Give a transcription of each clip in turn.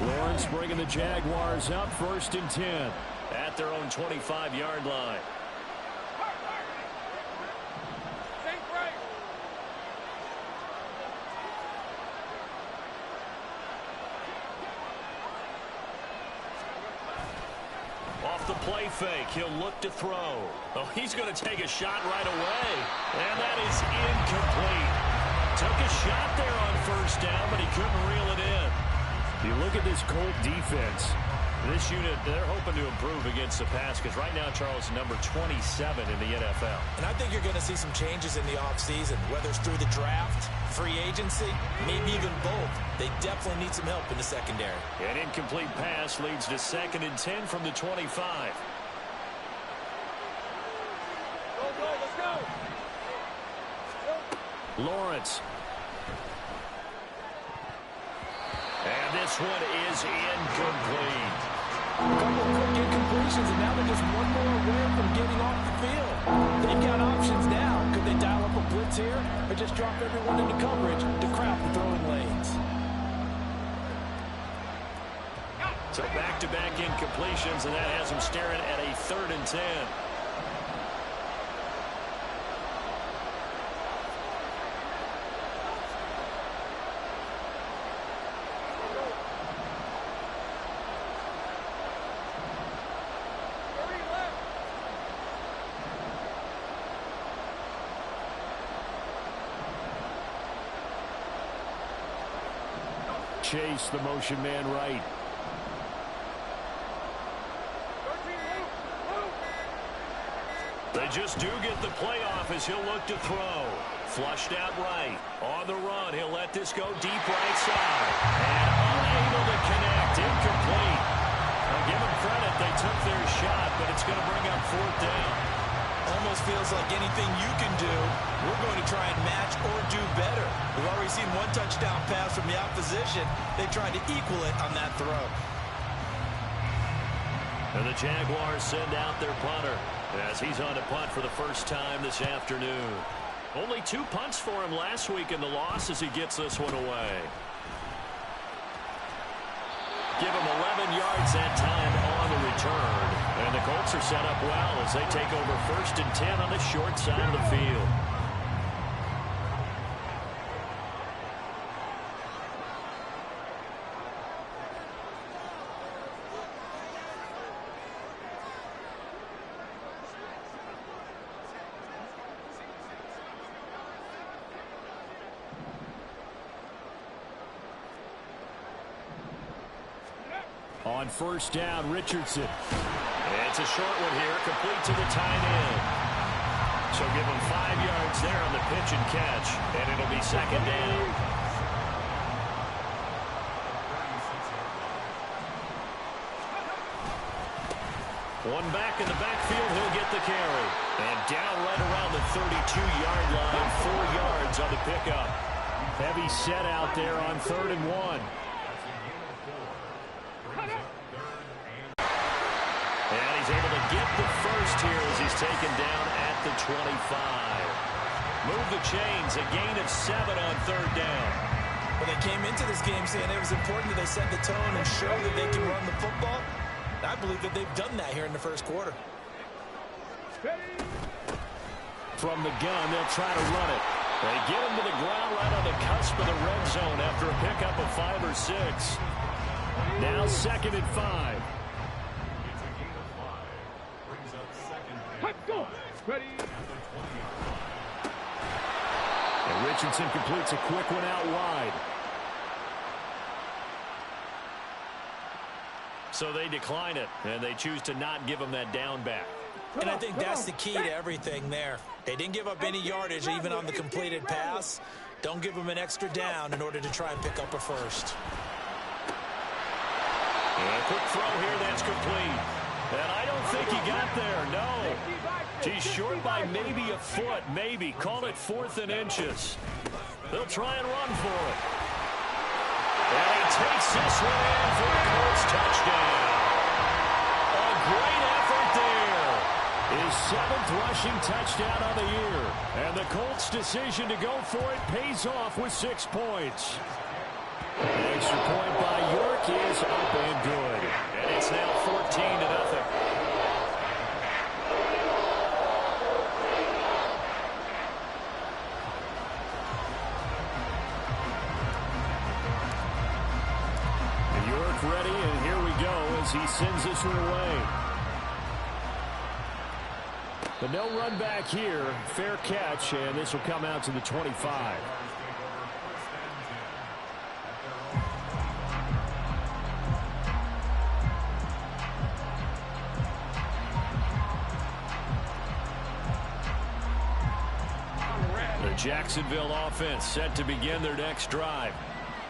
Lawrence bringing the Jaguars up 1st and 10 at their own 25-yard line. Off the play fake, he'll look to throw. Oh, he's going to take a shot right away. And that is incomplete. Took a shot there on 1st down, but he couldn't reel it in. You look at this Colt defense. This unit, they're hoping to improve against the pass because right now, Charles, number 27 in the NFL. And I think you're going to see some changes in the offseason, whether it's through the draft, free agency, maybe even both. They definitely need some help in the secondary. An incomplete pass leads to 2nd and 10 from the 25. Let's go. Lawrence. And this one is incomplete. A couple of quick incompletions, and now they're just one more away from getting off the field. They've got options now. Could they dial up a blitz here or just drop everyone into coverage to crowd the throwing lanes? So back-to-back incompletions, and that has them staring at a 3rd and 10. Chase, the motion man right. They just do get the playoff as he'll look to throw. Flushed out right. On the run, he'll let this go deep right side. And unable to connect. Incomplete. I'll give them credit. They took their shot, but it's going to bring up 4th down. Almost feels like anything you can do, we're going to try and match or do better. We've already seen one touchdown pass from the opposition. They tried to equal it on that throw. And the Jaguars send out their punter as he's on to punt for the first time this afternoon. Only 2 punts for him last week in the loss as he gets this one away. Give him 11 yards that time on the return. And the Colts are set up well as they take over 1st and 10 on the short side of the field. On 1st down, Richardson. It's a short one here, complete to the tight end. So give him 5 yards there on the pitch and catch, and it'll be 2nd down. One back in the backfield, he'll get the carry. And down right around the 32-yard line, 4 yards on the pickup. Heavy set out there on 3rd and 1. And he's able to get the first here as he's taken down at the 25. Move the chains, a gain of 7 on 3rd down. Well, they came into this game saying it was important that they set the tone and show that they can run the football. I believe that they've done that here in the 1st quarter. From the gun, they'll try to run it. They get him to the ground right on the cusp of the red zone after a pickup of 5 or 6. Now 2nd and 5. And Richardson completes a quick one out wide. So they decline it, and they choose to not give him that down back. And I think that's the key to everything there. They didn't give up any yardage even on the completed pass. Don't give them an extra down in order to try and pick up a first. And a quick throw here, that's complete. And I don't think he got there, no. He's short by maybe a foot, maybe. Call it 4th and inches. They'll try and run for it. And he takes this one in for a Colts touchdown. A great effort there. His 7th rushing touchdown of the year. And the Colts' decision to go for it pays off with 6 points. Extra point by York is up and good. And it's now 14-0. York ready, and here we go as he sends this one away. But no run back here. Fair catch, and this will come out to the 25. The Jacksonville offense set to begin their next drive.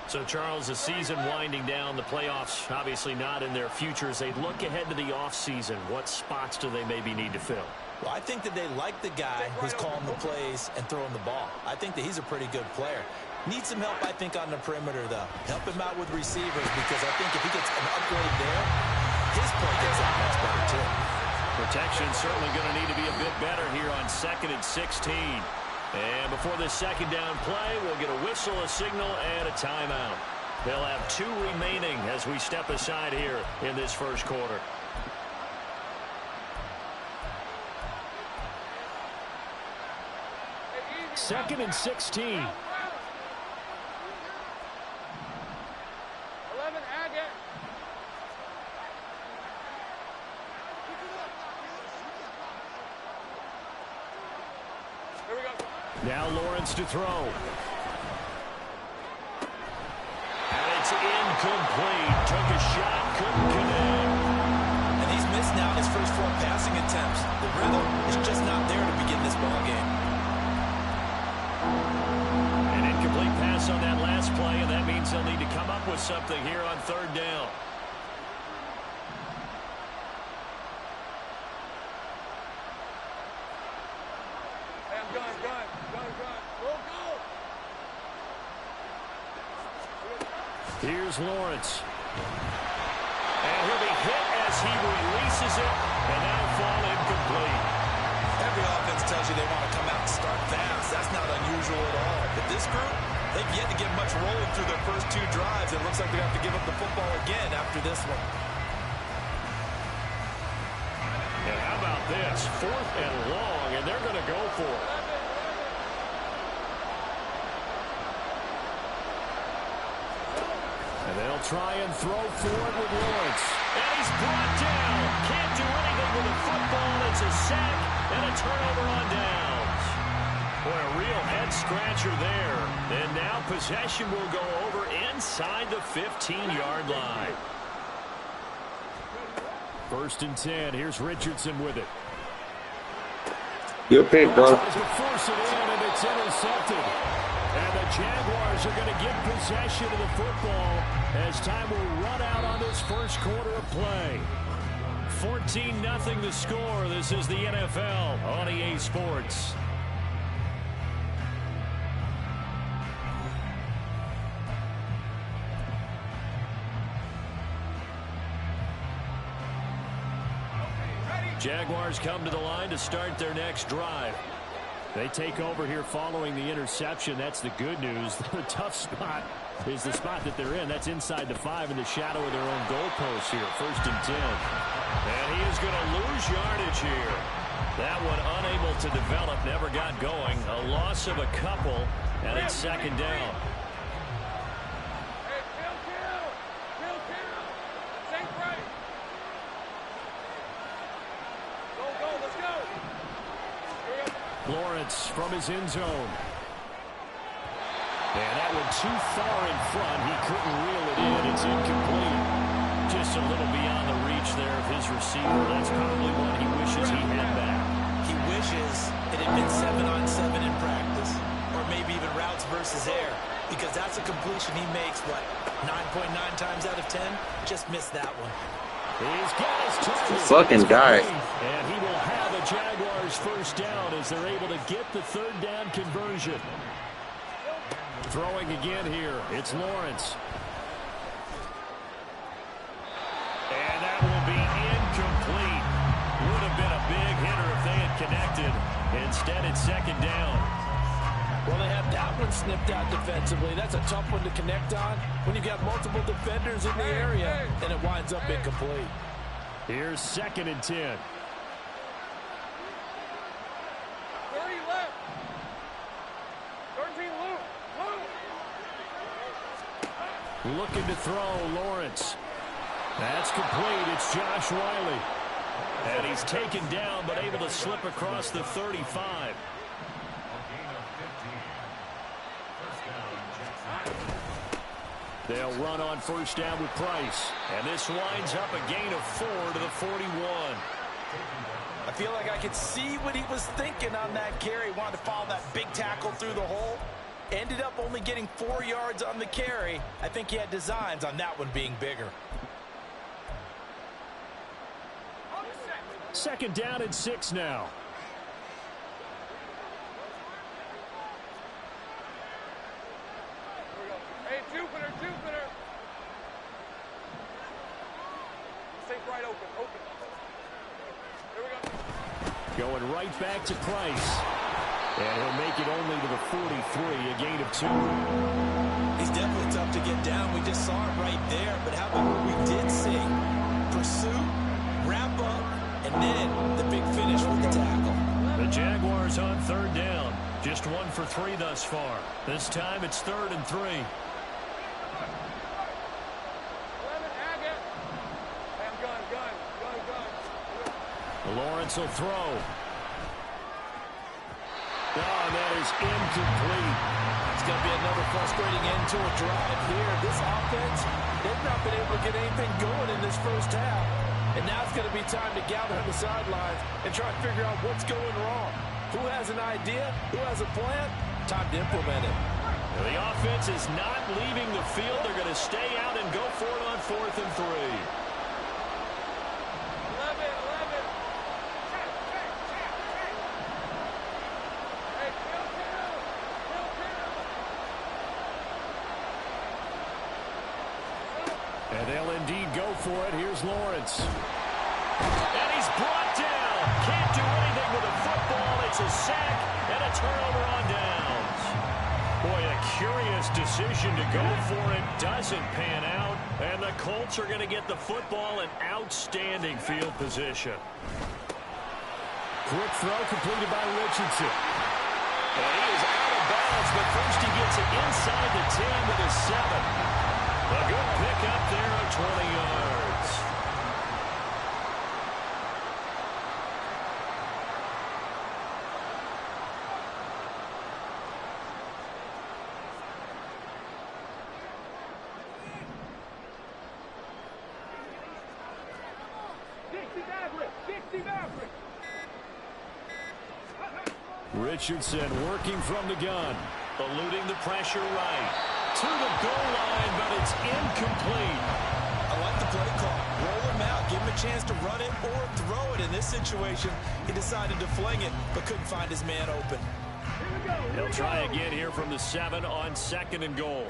So, Charles, the season winding down, the playoffs obviously not in their future. As they look ahead to the offseason, what spots do they maybe need to fill? Well, I think that they like the guy who's calling the plays and throwing the ball. I think that he's a pretty good player. Needs some help, I think, on the perimeter, though. Help him out with receivers, because I think if he gets an upgrade there, his play gets that much better, too. Protection certainly going to need to be a bit better here on 2nd and 16. And before this second down play, we'll get a whistle, a signal, and a timeout. They'll have 2 remaining as we step aside here in this first quarter. Second and 16. 11, Agate. Here we go. Now Lawrence to throw. And it's incomplete. Took a shot, couldn't connect. And he's missed now his first 4 passing attempts. The rhythm is just not there to begin this ball game. An incomplete pass on that last play, and that means they'll need to come up with something here on 3rd down. Hey, I'm gun. Go. Here's Lawrence. And he'll be hit as he releases it, and that'll fall incomplete. Every offense tells you they want to come out and start fast. That's not unusual at all. But this group, they've yet to get much rolling through their first 2 drives. It looks like they have to give up the football again after this one. And how about this? 4th and long, and they're going to go for it. And they'll try and throw forward with Lawrence. And he's brought down. Can't do anything with the football. It's a sack and a turnover on downs. Boy, a real head-scratcher there. And now possession will go over inside the 15-yard line. 1st and 10. Here's Richardson with it. Good pick, bro. Tries to force it in, and it's intercepted. And the Jaguars are going to get possession of the football as time will run out on this first quarter of play. 14-0 the score. This is the NFL on EA Sports. Jaguars come to the line to start their next drive. They take over here following the interception. That's the good news. The tough spot is the spot that they're in. That's inside the 5 in the shadow of their own goalpost here. 1st and 10. And he is going to lose yardage here. That one unable to develop, never got going. A loss of a couple, and it's 2nd down. Hey, kill. Safe right. Go, let's go. Here we go. Lawrence from his end zone. And that one too far in front. He couldn't reel it in. It's incomplete. Just a little beyond the reach there of his receiver. That's probably one he wishes he had back. He wishes it had been 7-on-7 in practice, or maybe even routes versus air, because that's a completion he makes, 9.9 times out of 10? Just missed that one. He's got his target. Fucking guy. And he will have a Jaguars first down as they're able to get the 3rd down conversion. Throwing again here. It's Lawrence. And that will be incomplete. Would have been a big hitter if they had connected. Instead, it's 2nd down. Well, they have that one snipped out defensively. That's a tough one to connect on when you've got multiple defenders in the area, and it winds up incomplete. Here's 2nd and 10. 30 left. 13 loop. Looking to throw, Lawrence. That's complete. It's Josh Wiley. And he's taken down, but able to slip across the 35. They'll run on 1st down with Price. And this winds up a gain of 4 to the 41. I feel like I could see what he was thinking on that carry. Wanted to follow that big tackle through the hole. Ended up only getting 4 yards on the carry. I think he had designs on that one being bigger. 2nd down and 6 now. Hey, Jupiter. Stay right open. Here we go. Going right back to Price. And he'll make it only to the 43, a gain of 2. He's definitely tough to get down. We just saw it right there. But how about what we did see? Pursuit, wrap up, and then the big finish with the tackle. The Jaguars on 3rd down. Just 1 for 3 thus far. This time it's 3rd and 3. 11, Agate. Hey, I'm gun. Lawrence will throw. Oh, that is incomplete. It's going to be another frustrating end to a drive here. This offense, they've not been able to get anything going in this first half. And now it's going to be time to gather on the sidelines and try to figure out what's going wrong. Who has an idea? Who has a plan? Time to implement it. The offense is not leaving the field. They're going to stay out and go for it on 4th and 3. 11. Hey, kill. And they'll indeed go for it. Here's Lawrence. And he's brought down. Can't do anything with the football. It's a sack and a turnover on downs. Boy, a curious decision to go for it. Doesn't pan out. And the Colts are going to get the football in outstanding field position. Quick throw completed by Richardson. And he is out of bounds, but first he gets it inside the 10 to the 7. A good pickup there of 20 yards. Dixie Maverick. Richardson working from the gun. Eluding the pressure right. To the goal line, but it's incomplete. I like the play call. Roll him out. Give him a chance to run it or throw it. In this situation, he decided to fling it, but couldn't find his man open. They'll try again here from the 7 on 2nd and goal.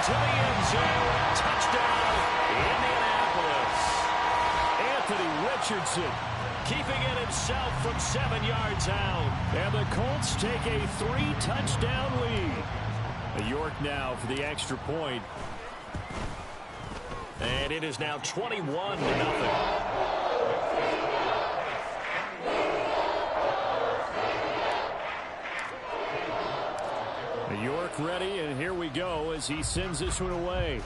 To the end zone. Touchdown, Indianapolis. Anthony Richardson keeping it himself from 7 yards out. And the Colts take a 3-touchdown lead. York now for the extra point. And it is now 21-0. York ready, and here we go as he sends this one away.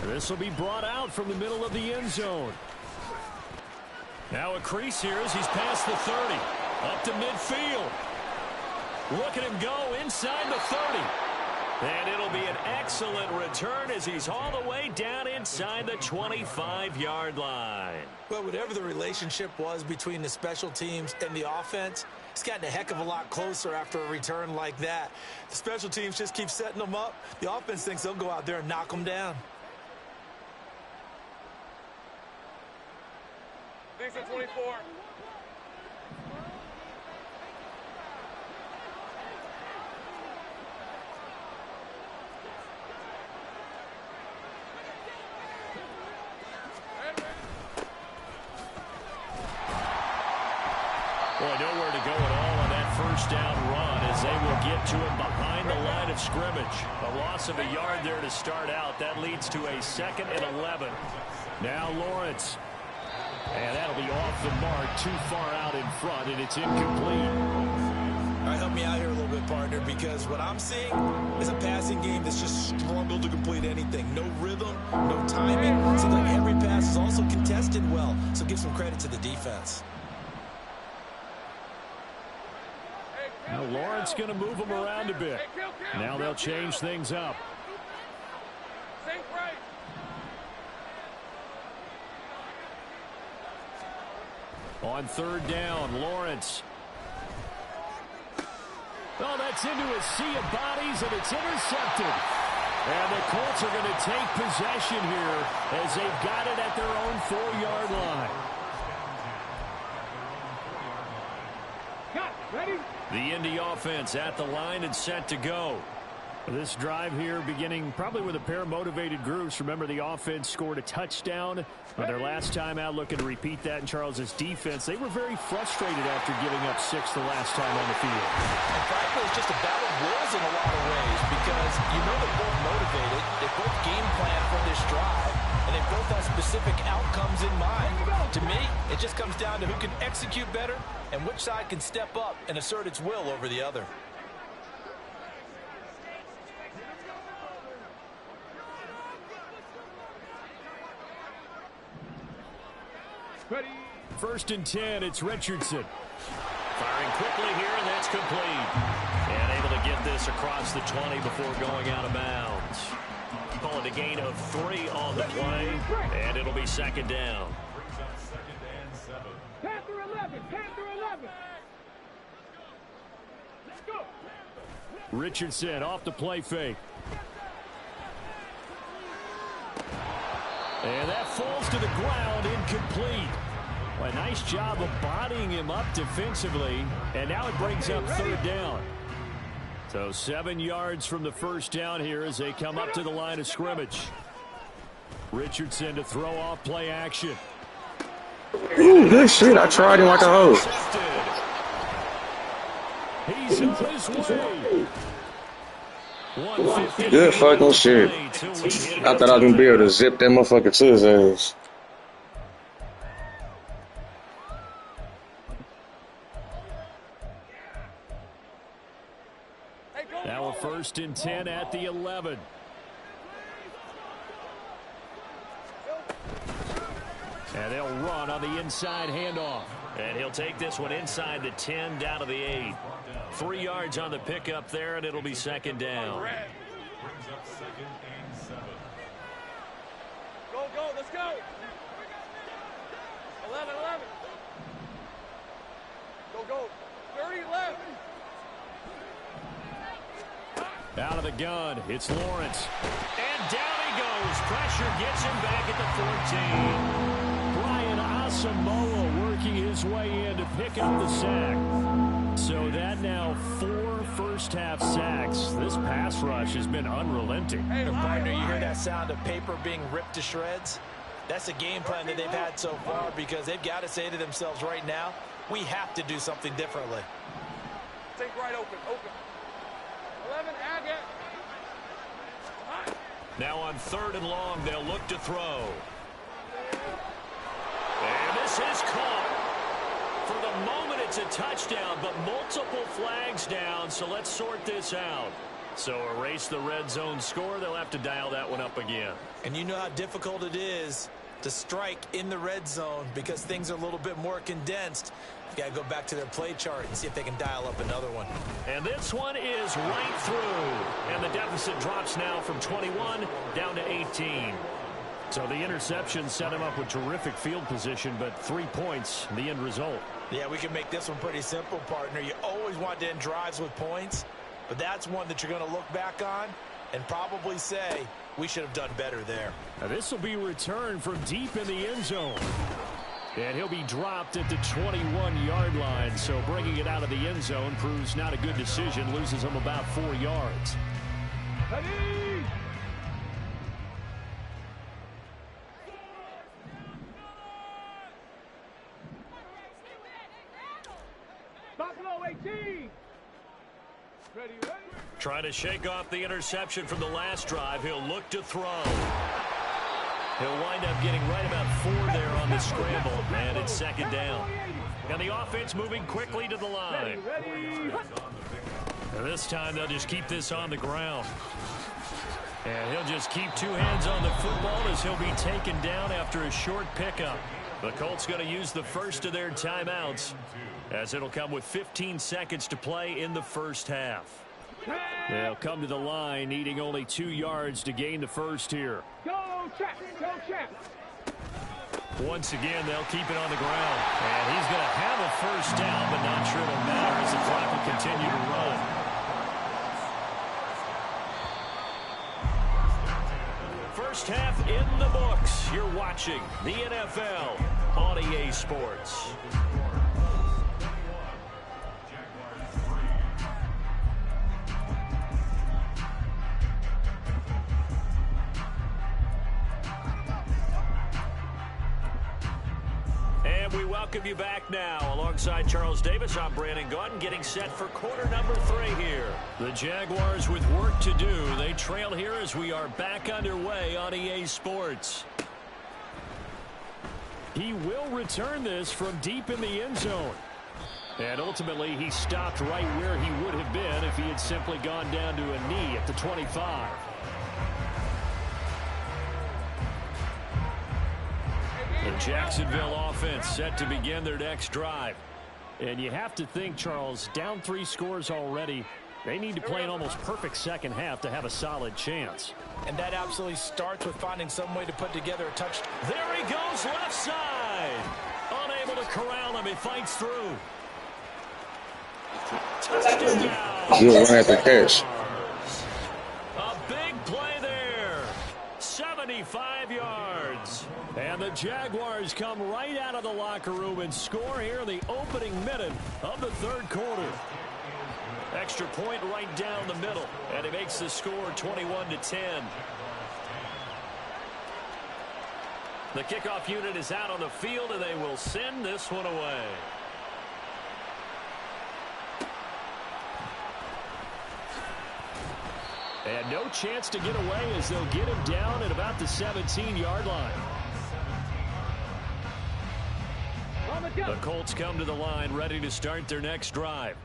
This will be brought out from the middle of the end zone. Now a crease here as he's past the 30. Up to midfield. Look at him go inside the 30. And it'll be an excellent return as he's all the way down inside the 25-yard line. Well, whatever the relationship was between the special teams and the offense, it's gotten a heck of a lot closer after a return like that. The special teams just keep setting them up. The offense thinks they'll go out there and knock them down. Dixon 24. first down run as they will get to him behind the line of scrimmage. A loss of a yard there to start out. That leads to a 2nd and 11. Now Lawrence. And that'll be off the mark, too far out in front, and it's incomplete. All right, help me out here a little bit, partner, because what I'm seeing is a passing game that's just struggled to complete anything. No rhythm, no timing. Seems like every pass is also contested well, so give some credit to the defense. Now Lawrence going to move them around a bit. Now they'll change things up. On 3rd down, Lawrence. Oh, that's into a sea of bodies, and it's intercepted. And the Colts are going to take possession here as they've got it at their own 4-yard line. Ready? The Indy offense at the line and set to go. This drive here beginning probably with a pair of motivated groups. Remember, the offense scored a touchdown on their last time out, looking to repeat that in Charles's defense. They were very frustrated after giving up 6 the last time on the field. And frankly, it's just a battle of wills in a lot of ways because you know they're both motivated. They both game plan for this drive, and they both have specific outcomes in mind. To me, it just comes down to who can execute better and which side can step up and assert its will over the other. Ready? 1st and 10, it's Richardson. Firing quickly here, and that's complete. And able to get this across the 20 before going out of bounds. Call it a gain of 3 on the play, and it'll be 2nd down. Panther 11, Panther 11. Let's go. Richardson off the play fake. And that falls to the ground, incomplete. Well, a nice job of bodying him up defensively, and now it brings up 3rd down. So 7 yards from the first down here as they come up to the line of scrimmage. Richardson to throw off play action. Ooh, good shit. I tried him like a hoe. He's on his way. Good fucking shit. I thought I was going to be able to zip that motherfucker to his ass. Now a 1st and 10 at the 11. And they'll run on the inside handoff. And he'll take this one inside the 10 down to the 8. 3 yards on the pickup there, and it'll be 2nd down. Go, go, let's go. 11, 11. Go, go. 30 left. Out of the gun, it's Lawrence. And down he goes. Pressure gets him back at the 14. Brian Asamoah working his way in to pick up the sack. So that now 4 first-half sacks. This pass rush has been unrelenting. Hey, partner, you hear that sound of paper being ripped to shreds? That's the game plan that they've had so far because they've got to say to themselves right now, we have to do something differently. Take right open, open. 11, Agate. Now on 3rd and long, they'll look to throw. And this is caught. For the moment, it's a touchdown, but multiple flags down, so let's sort this out. So erase the red zone score. They'll have to dial that one up again. And you know how difficult it is to strike in the red zone because things are a little bit more condensed. You got to go back to their play chart and see if they can dial up another one. And this one is right through. And the deficit drops now from 21 down to 18. So the interception set him up with terrific field position, but 3 points, the end result. Yeah, we can make this one pretty simple, partner. You always want to end drives with points, but that's one that you're going to look back on and probably say, we should have done better there. Now this will be returned from deep in the end zone. And he'll be dropped at the 21-yard line, so bringing it out of the end zone proves not a good decision, loses him about 4 yards. Ready? Buffalo 18. Trying to shake off the interception from the last drive. He'll look to throw. He'll wind up getting right about 4 there on the scramble, and it's second down. And the offense moving quickly to the line. And this time they'll just keep this on the ground. And he'll just keep 2 hands on the football as he'll be taken down after a short pickup. The Colts going to use the first of their timeouts, as it'll come with 15 seconds to play in the first half. They'll come to the line needing only 2 yards to gain the first here. Go, check. Go, check. Once again, they'll keep it on the ground. And he's going to have a first down, but not sure it'll matter as the clock will continue to run. First half in the books. You're watching the NFL on EA Sports. And we welcome you back now. Alongside Charles Davis, I'm Brandon Gautin, getting set for quarter number 3 here. The Jaguars with work to do. They trail here as we are back underway on EA Sports. He will return this from deep in the end zone. And ultimately, he stopped right where he would have been if he had simply gone down to a knee at the 25. The Jacksonville offense set to begin their next drive. And you have to think, Charles, down 3 scores already. They need to play an almost perfect second half to have a solid chance. And that absolutely starts with finding some way to put together a touchdown. There he goes, left side. Unable to corral him. He fights through. Touchdown. You'll run at the catch. A big play there. 75 yards. And the Jaguars come right out of the locker room and score here in the opening minute of the 3rd quarter. Extra point right down the middle, and it makes the score 21-10. The kickoff unit is out on the field, and they will send this one away. And no chance to get away as they'll get him down at about the 17-yard line. The Colts come to the line ready to start their next drive.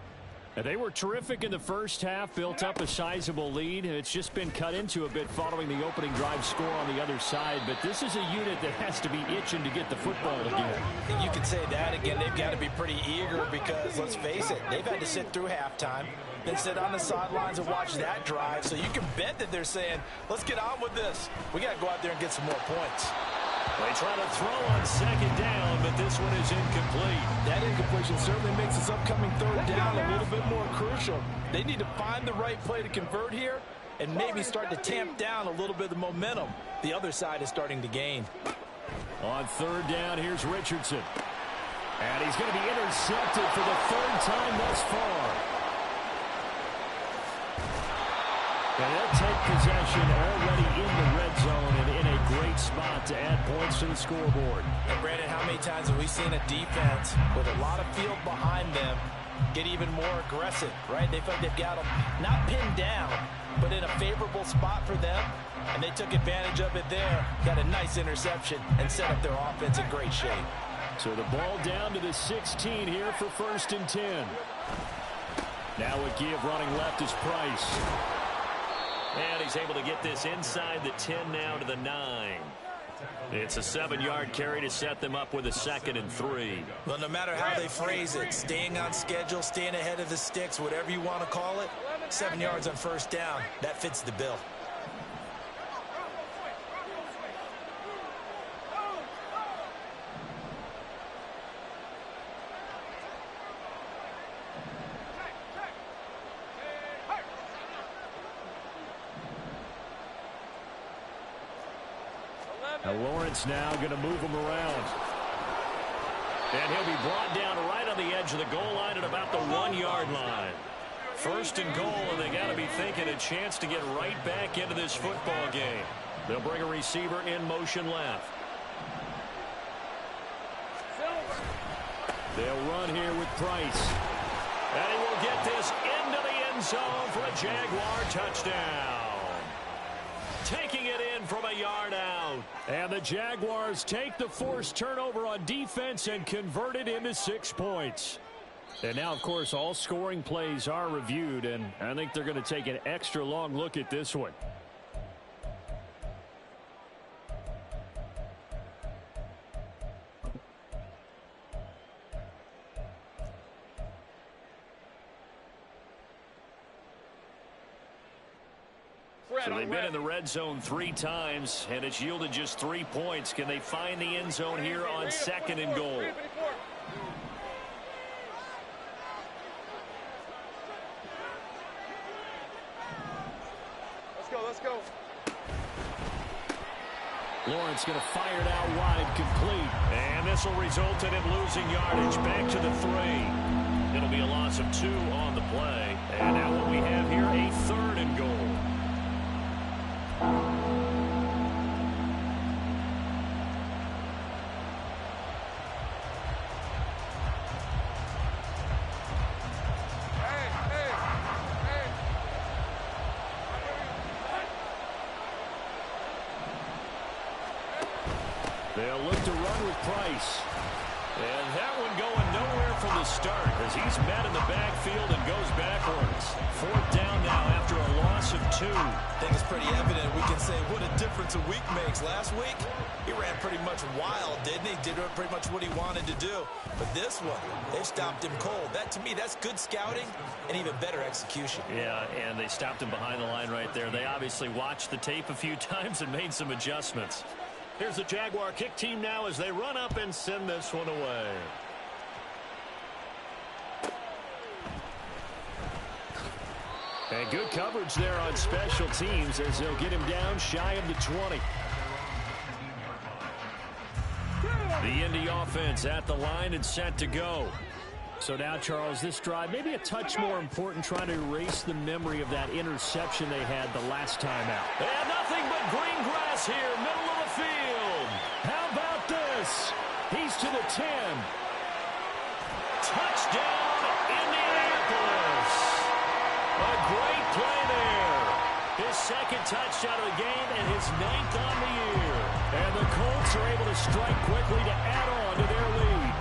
And they were terrific in the first half, built up a sizable lead. It's just been cut into a bit following the opening drive score on the other side. But this is a unit that has to be itching to get the football again. You can say that again. They've got to be pretty eager because, let's face it, they've had to sit through halftime, then sit on the sidelines and watch that drive. So you can bet that they're saying, let's get on with this. We got to go out there and get some more points. They try to throw on second down, but this one is incomplete. That incompletion certainly makes this upcoming 3rd down a little bit more crucial. They need to find the right play to convert here and maybe start to tamp down a little bit of the momentum the other side is starting to gain. On 3rd down, here's Richardson. And he's going to be intercepted for the 3rd time thus far. And they'll take possession already in the red zone and in a great spot to add points to the scoreboard. And Brandon, how many times have we seen a defense with a lot of field behind them get even more aggressive, right? They feel like they've got them not pinned down, but in a favorable spot for them, and they took advantage of it there, got a nice interception, and set up their offense in great shape. So the ball down to the 16 here for 1st and 10. Now a give running left is Price. And he's able to get this inside the 10 now to the 9. It's a 7-yard carry to set them up with a 2nd and 3. Well, no matter how they phrase it, staying on schedule, staying ahead of the sticks, whatever you want to call it, 7 yards on 1st down, that fits the bill. Now Lawrence now going to move him around. And he'll be brought down right on the edge of the goal line at about the 1-yard line. 1st and goal, and they got to be thinking a chance to get right back into this football game. They'll bring a receiver in motion left. They'll run here with Price. And he will get this into the end end zone for a Jaguar touchdown. Taking it in from a yard out. And the Jaguars take the forced turnover on defense and convert it into 6 points. And now, of course, all scoring plays are reviewed, and I think they're going to take an extra long look at this one. So they've been in the red zone 3 times, and it's yielded just 3 points. Can they find the end zone here on 2nd and goal? Let's go. Lawrence going to fire it out wide, complete. And this will result in him losing yardage back to the 3. It'll be a loss of 2 on the play. And now what we have here, a 3rd and goal. They'll look to run with Price. And that one going nowhere from the start as he's met in the backfield and goes backwards. 4th down now after a loss of 2. I think it's pretty evident. We can say what a difference a week makes. Last week, he ran pretty much wild, didn't he? Did pretty much what he wanted to do. But this one, they stopped him cold. That, to me, that's good scouting and even better execution. Yeah, and they stopped him behind the line right there. They obviously watched the tape a few times and made some adjustments. Here's the Jaguar kick team now as they run up and send this one away. And good coverage there on special teams as they'll get him down shy of the 20. The Indy offense at the line and set to go. So now, Charles, this drive maybe a touch more important, trying to erase the memory of that interception they had the last time out. And nothing but green grass here, middle of the field. How about this? He's to the 10. Touchdown, Indianapolis. A great play there. His 2nd touchdown of the game and his 9th on the year. And the Colts are able to strike quickly to add on to their lead.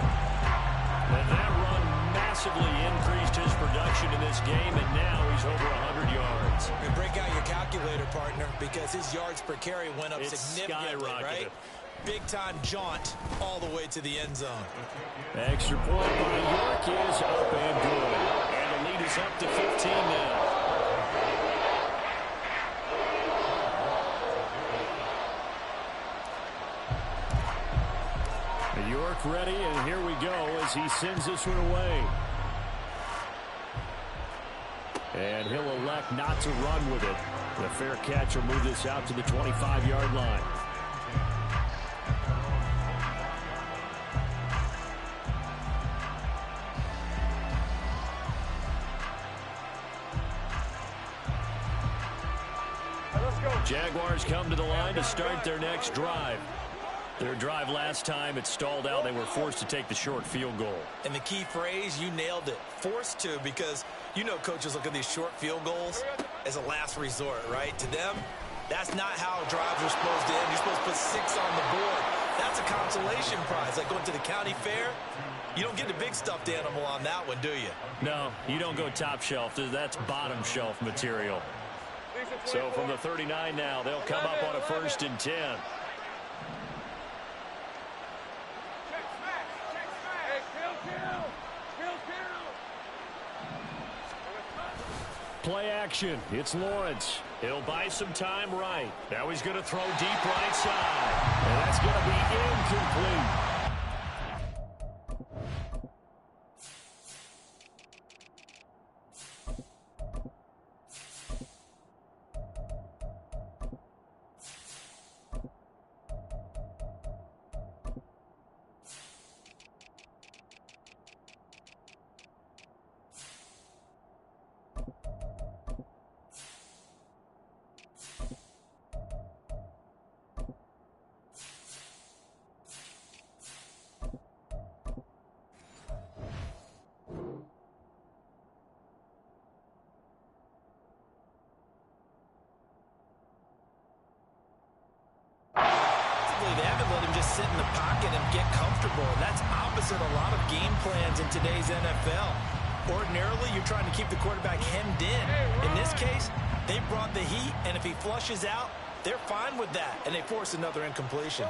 And that run massively increased his production in this game, and now he's over 100 yards. And break out your calculator, partner, because his yards per carry went up It's significantly, right? Big-time jaunt all the way to the end zone. Extra point by York is up and good. And the lead is up to 15 now. York ready, and here we go as he sends this one away. And he'll elect not to run with it. The fair catch will move this out to the 25-yard line. Jaguars come to the line to start their next drive. Their drive last time, it stalled out. They were forced to take the short field goal. And the key phrase, you nailed it. Forced to, because you know coaches look at these short field goals as a last resort, right? To them, that's not how drives are supposed to end. You're supposed to put 6 on the board. That's a consolation prize. Like going to the county fair, you don't get the big stuffed animal on that one, do you? No, you don't go top shelf. That's bottom shelf material. So from the 39 now, they'll come up on a 1st and 10. Play action. It's Lawrence. He'll buy some time right. Now he's going to throw deep right side. And that's going to be incomplete. sit in the pocket and get comfortable. And that's opposite a lot of game plans in today's NFL. Ordinarily, you're trying to keep the quarterback hemmed in. In this case, they brought the heat, and if he flushes out, they're fine with that, and they force another incompletion.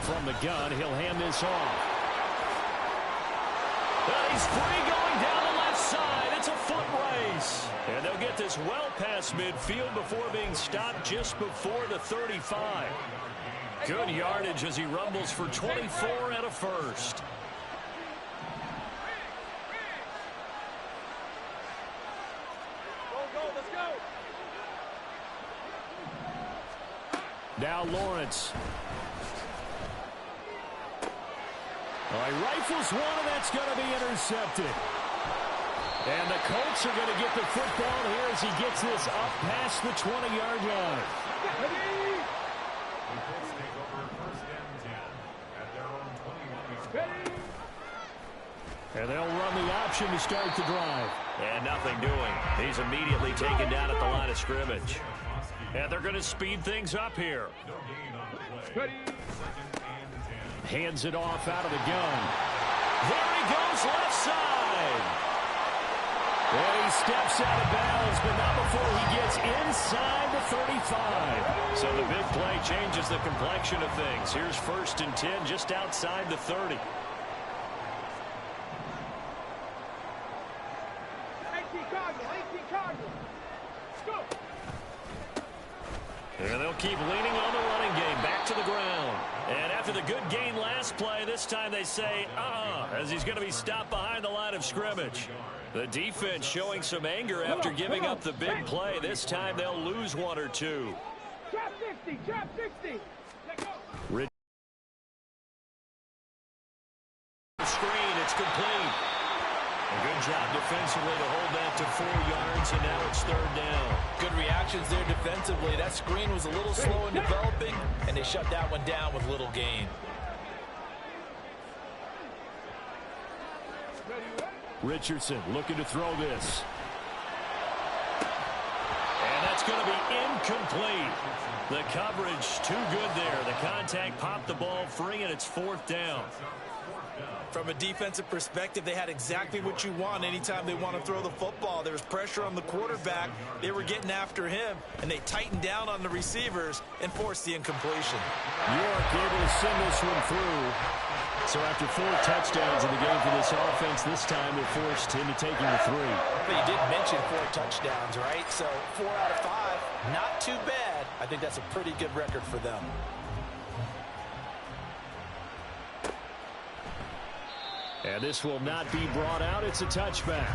From the gun, he'll hand this off. And he's free going down the left side. It's a foot race. And they'll get this well past midfield before being stopped just before the 35. Good yardage as he rumbles for 24 and a first. Now Lawrence. Well, he rifles one, and that's going to be intercepted. And the Colts are going to get the football here as he gets this up past the 20-yard line. And they'll run the option to start the drive. And nothing doing. He's immediately taken down at the line of scrimmage. And they're going to speed things up here. Hands it off out of the gun. There he goes, left side. And he steps out of bounds, but not before he gets inside the 35. So the big play changes the complexion of things. Here's 1st and 10 just outside the 30. And they'll keep leaning on the running game. Back to the ground. And after the good gain last play, this time they say, as he's going to be stopped behind the line of scrimmage. The defense showing some anger after giving up the big play. This time they'll lose one or two. Trap 60, trap 60. Screen, it's complete. A good job defensively to hold that to 4 yards, and now it's 3rd down. Good reactions there defensively. That screen was a little slow in developing, and they shut that one down with little gain. Richardson looking to throw this. And that's going to be incomplete. The coverage too good there. The contact popped the ball free, and it's 4th down. From a defensive perspective, they had exactly what you want anytime they want to throw the football. There was pressure on the quarterback. They were getting after him, and they tightened down on the receivers and forced the incompletion. York able to send this one through. So after 4 touchdowns in the game for this offense, this time they're forced into taking the 3. But you did mention 4 touchdowns, right? So 4 out of 5, not too bad. I think that's a pretty good record for them. And this will not be brought out. It's a touchback.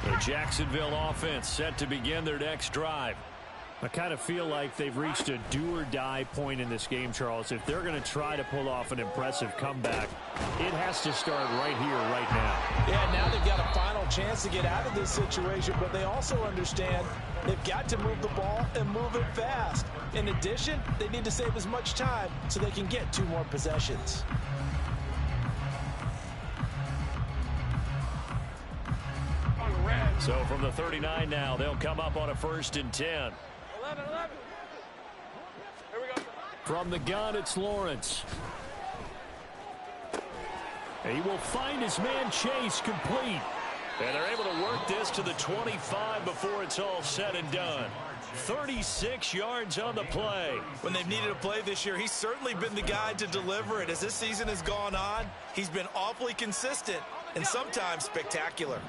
The Jacksonville offense set to begin their next drive. I kind of feel like they've reached a do-or-die point in this game, Charles. If they're going to try to pull off an impressive comeback, it has to start right here, right now. Yeah, now they've got a final chance to get out of this situation, but they also understand they've got to move the ball and move it fast. In addition, they need to save as much time so they can get 2 more possessions. So from the 39 now, they'll come up on a 1st and 10. 11. Here we go. From the gun, it's Lawrence. And he will find his man Chase complete. And they're able to work this to the 25 before it's all said and done. 36 yards on the play. When they've needed a play this year, he's certainly been the guy to deliver it. As this season has gone on, he's been awfully consistent and sometimes spectacular.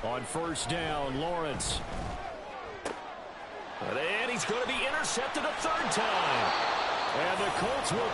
On 1st down, Lawrence. And he's going to be intercepted a 3rd time. And the Colts will